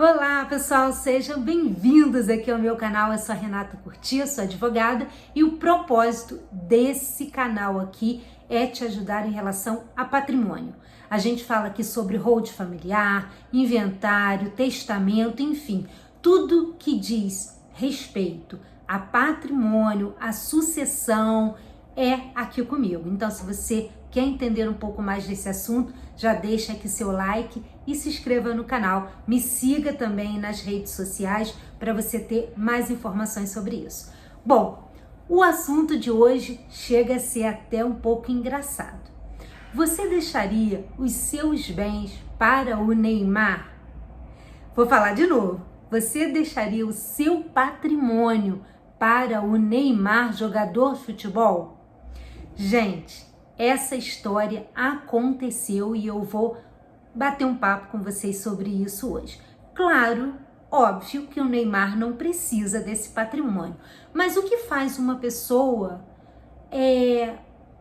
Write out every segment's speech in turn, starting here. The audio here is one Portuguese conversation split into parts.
Olá pessoal, sejam bem-vindos aqui ao meu canal. Eu sou a Renata Curti, sou advogada e o propósito desse canal aqui é te ajudar em relação a patrimônio. A gente fala aqui sobre hold familiar, inventário, testamento, enfim, tudo que diz respeito a patrimônio, a sucessão, é aqui comigo. Então, se você quer entender um pouco mais desse assunto, já deixa aqui seu like e se inscreva no canal. Me siga também nas redes sociais para você ter mais informações sobre isso. Bom, o assunto de hoje chega a ser até um pouco engraçado. Você deixaria os seus bens para o Neymar? Vou falar de novo. Você deixaria o seu patrimônio para o Neymar, jogador de futebol? Gente, essa história aconteceu e eu vou bater um papo com vocês sobre isso hoje. Claro, óbvio que o Neymar não precisa desse patrimônio, mas o que faz uma pessoa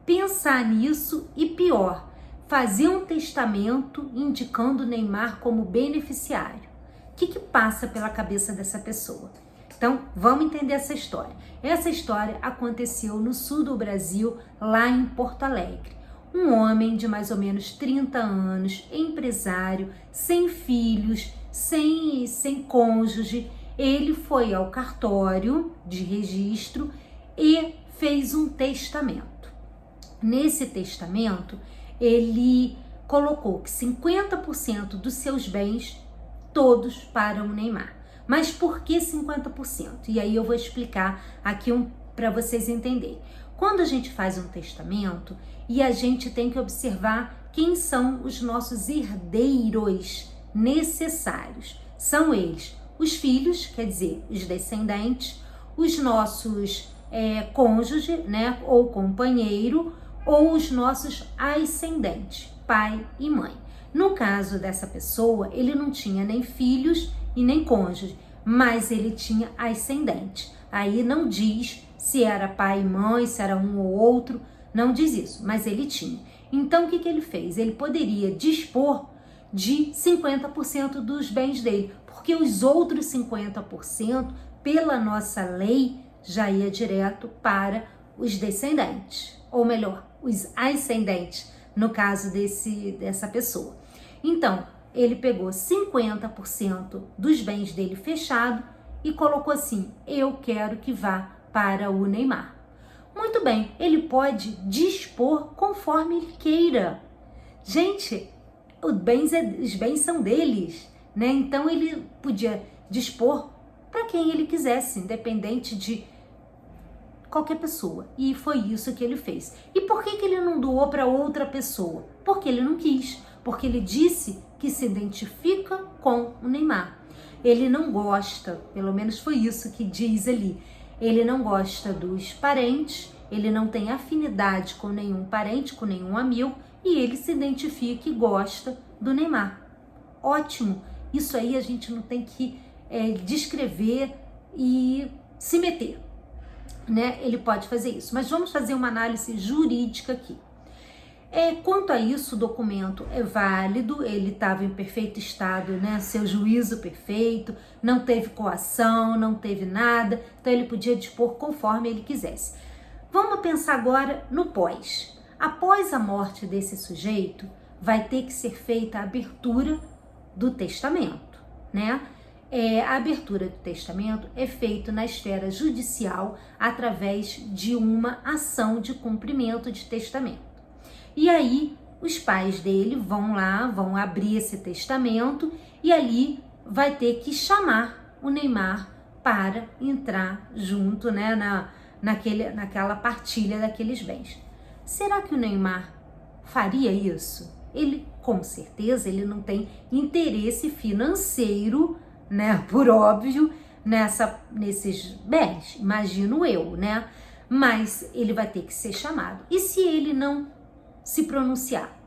pensar nisso e pior, fazer um testamento indicando o Neymar como beneficiário? O que passa pela cabeça dessa pessoa? Então, vamos entender essa história. Essa história aconteceu no sul do Brasil, lá em Porto Alegre. Um homem de mais ou menos 30 anos, empresário, sem filhos, sem cônjuge, ele foi ao cartório de registro e fez um testamento. Nesse testamento, ele colocou que 50% dos seus bens, todos para o Neymar. Mas por que 50%? E aí eu vou explicar aqui para vocês entenderem. Quando a gente faz um testamento, e a gente tem que observar quem são os nossos herdeiros necessários. São eles os filhos, quer dizer, os descendentes, os nossos cônjuge, né, ou companheiro, ou os nossos ascendentes, pai e mãe. No caso dessa pessoa, ele não tinha nem filhos e nem cônjuge, mas ele tinha ascendente. Aí não diz se era pai e mãe, se era um ou outro, não diz isso, mas ele tinha. Então, o que ele fez? Ele poderia dispor de 50% dos bens dele, porque os outros 50%, pela nossa lei, já ia direto para os descendentes, ou melhor, os ascendentes, no caso dessa pessoa. Então, ele pegou 50% dos bens dele fechado e colocou assim: eu quero que vá para o Neymar. Muito bem, ele pode dispor conforme ele queira. Gente, os bens são deles, né? Então ele podia dispor para quem ele quisesse, independente de qualquer pessoa. E foi isso que ele fez. E por que ele não doou para outra pessoa? Porque ele não quis. Porque ele disse que se identifica com o Neymar. Ele não gosta, pelo menos foi isso que diz ali, ele não gosta dos parentes, ele não tem afinidade com nenhum parente, com nenhum amigo, e ele se identifica e gosta do Neymar. Ótimo! Isso aí a gente não tem que descrever e se meter, né? Ele pode fazer isso, mas vamos fazer uma análise jurídica aqui. Quanto a isso, o documento é válido, ele estava em perfeito estado, né? Seu juízo perfeito, não teve coação, não teve nada, então ele podia dispor conforme ele quisesse. Vamos pensar agora no pós. Após a morte desse sujeito, vai ter que ser feita a abertura do testamento, né? A abertura do testamento é feita na esfera judicial através de uma ação de cumprimento de testamento. E aí, os pais dele vão lá, vão abrir esse testamento e ali vai ter que chamar o Neymar para entrar junto, né, naquela partilha daqueles bens. Será que o Neymar faria isso? Ele, com certeza, ele não tem interesse financeiro, né, por óbvio, nesses bens, imagino eu, né? Mas ele vai ter que ser chamado. E se ele não se pronunciar?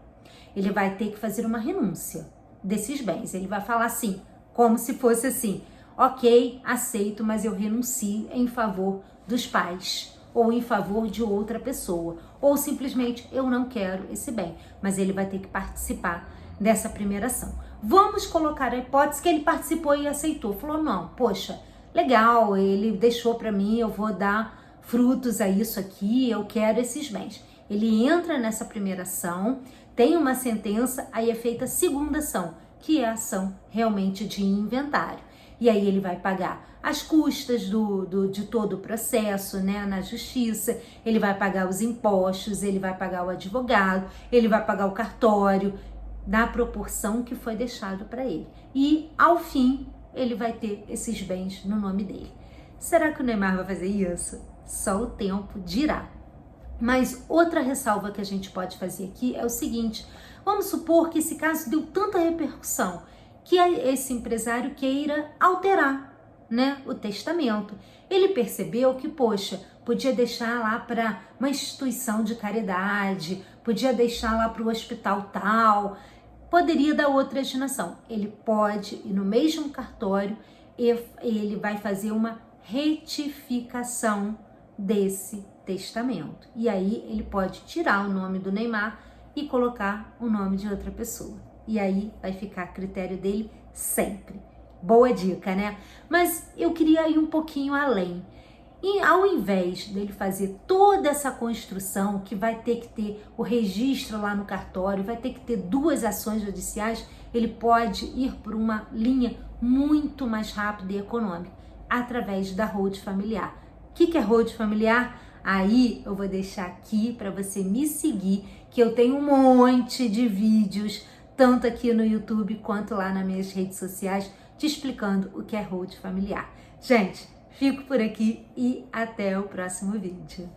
Ele vai ter que fazer uma renúncia desses bens. Ele vai falar assim, como se fosse assim: ok, aceito, mas eu renuncio em favor dos pais, ou em favor de outra pessoa, ou simplesmente eu não quero esse bem, mas ele vai ter que participar dessa primeira ação. Vamos colocar a hipótese que ele participou e aceitou. Falou, não, poxa, legal, ele deixou para mim, eu vou dar frutos a isso aqui, eu quero esses bens. Ele entra nessa primeira ação, tem uma sentença, aí é feita a segunda ação, que é a ação realmente de inventário. E aí ele vai pagar as custas de todo o processo, né, na justiça, ele vai pagar os impostos, ele vai pagar o advogado, ele vai pagar o cartório, na proporção que foi deixado para ele. E, ao fim, ele vai ter esses bens no nome dele. Será que o Neymar vai fazer isso? Só o tempo dirá. Mas outra ressalva que a gente pode fazer aqui é o seguinte, vamos supor que esse caso deu tanta repercussão que esse empresário queira alterar, né, o testamento. Ele percebeu que, poxa, podia deixar lá para uma instituição de caridade, podia deixar lá para o hospital tal, poderia dar outra destinação. Ele pode ir no mesmo cartório e ele vai fazer uma retificação desse testamento. E aí ele pode tirar o nome do Neymar e colocar o nome de outra pessoa. E aí vai ficar a critério dele sempre. Boa dica, né? Mas eu queria ir um pouquinho além. E ao invés dele fazer toda essa construção, que vai ter que ter o registro lá no cartório, vai ter que ter 2 ações judiciais, ele pode ir por uma linha muito mais rápida e econômica, através da holding familiar. O que é holding familiar? Aí eu vou deixar aqui para você me seguir, que eu tenho um monte de vídeos, tanto aqui no YouTube quanto lá nas minhas redes sociais, te explicando o que é holding familiar. Gente, fico por aqui e até o próximo vídeo.